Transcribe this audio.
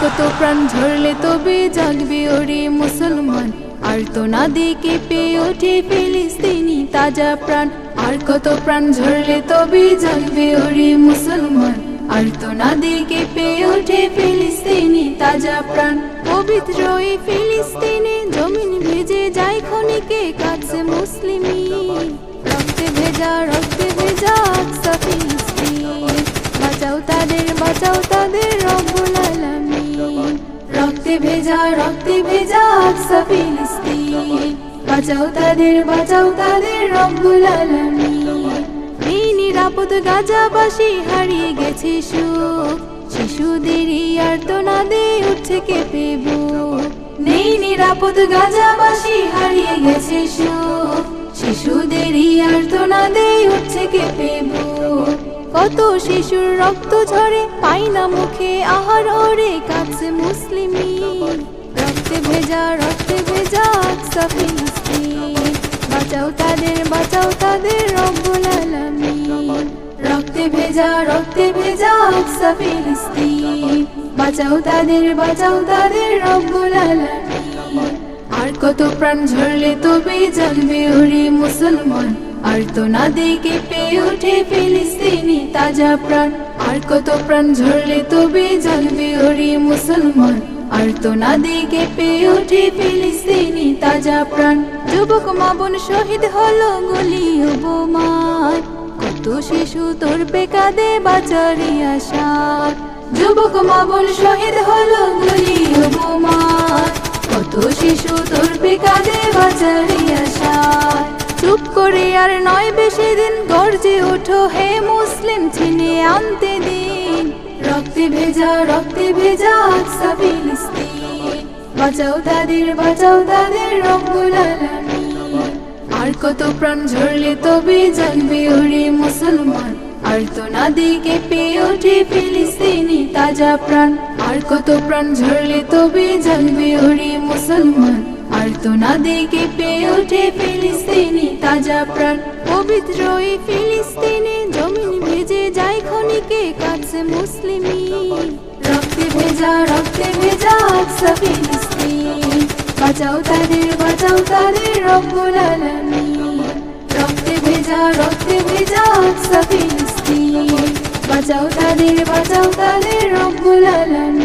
কত প্রাণ ঝরলে তবে জাগবে ওরে মুসলমান, আর তো নাদে কেঁপে ওঠে ফিলিস্তিনি তাজা প্রাণ। আর কত প্রাণ ঝরলে তবে জাগবে ওরে মুসলমান, আর তো নাদে কেঁপে ওঠে ফিলিস্তিনি তাজা প্রাণ। পবিত্র এই ফিলিস্তিনে জমিন ভেজে যায় ক্ষণিকে কাটছে মুসলিমিন। রক্তে ভেজা আকসা ফিলিস্তিন, বাঁচাও তাদের রব্বুল আলামিন। রক্তে ভেজা আকসা ফিলিস্তিন, বাঁচাও তাদের রব্বুল আলামিন। এই নিরাপদ গাজাবাসী হারিয়ে গেছে সুখ, শিশুদেরই আর্তনাদে উঠছে কেঁপে বুক। নেই নিরাপদ গাজাবাসী হারিয়ে গেছে সুখ, শিশুদেরই আর্তনাদে উঠছে কেঁপে বুক। কত শিশুর রক্ত ঝরে পায় না মুখে আহার ওরে কাঁদছে মুসলিমিন। রক্তে ভেজা আকসা ফিলিস্তিন, বাঁচাও তাদের রব্বুল আলামিন। রক্তে ভেজা আকসা ফিলিস্তিন, বাঁচাও তাদের রব্বুল আলামিন। আর কত প্রাণ ঝরলে তবে জাগবে ওরে মুসলমান, আর তো নাদে কেঁপে ওঠে ফিলিস্তিনি তাজা প্রাণ। আর কত প্রাণ ঝরলে তবে জাগবে ওরে মুসলমান, আর তো নাদে কেঁপে ওঠে ফিলিস্তিনি তাজা প্রাণ। যুবক মা বোন শহীদ হলো গুলি ও বোমায়, কত শিশু তোর কাঁদে বাঁচারি আশায়। যুবক মা বোন শহীদ হলো গুলি ও বোমায়, কত শিশু তোর কাঁদে বাঁচারি আশায়। চুপ করে আর নয় বেশি দিন, গর্জে ওঠো হে মুসলিম, ছিনে আনতে দিন। রক্তে ভেজা আকসা ফিলিস্তিন, বাঁচাও তাদের রব্বুল আলামিন। আর কত প্রাণ ঝরলে তবে জাগবে ওরে মুসলমান, আর তো নাদে কেঁপে ওঠে ফিলিস্তিনি তাজা প্রাণ। আর কত প্রাণ ঝরলে তবে জাগবে ওরে মুসলমান, আর তো নাদে কেঁপে ওঠে ফিলিস্তিনি তাজা প্রাণ। পবিত্র এই ফিলিস্তিনে জমিন ভেজে যায় ক্ষণিকে কাটছে মুসলিমিন। রক্তে ভেজা আকসা ফিলিস্তিন, বাঁচাও তাদের রব্বুল আলামিন। রক্তে ভেজা আকসা ফিলিস্তিন, বাঁচাও তাদের রব্বুল আলামিন।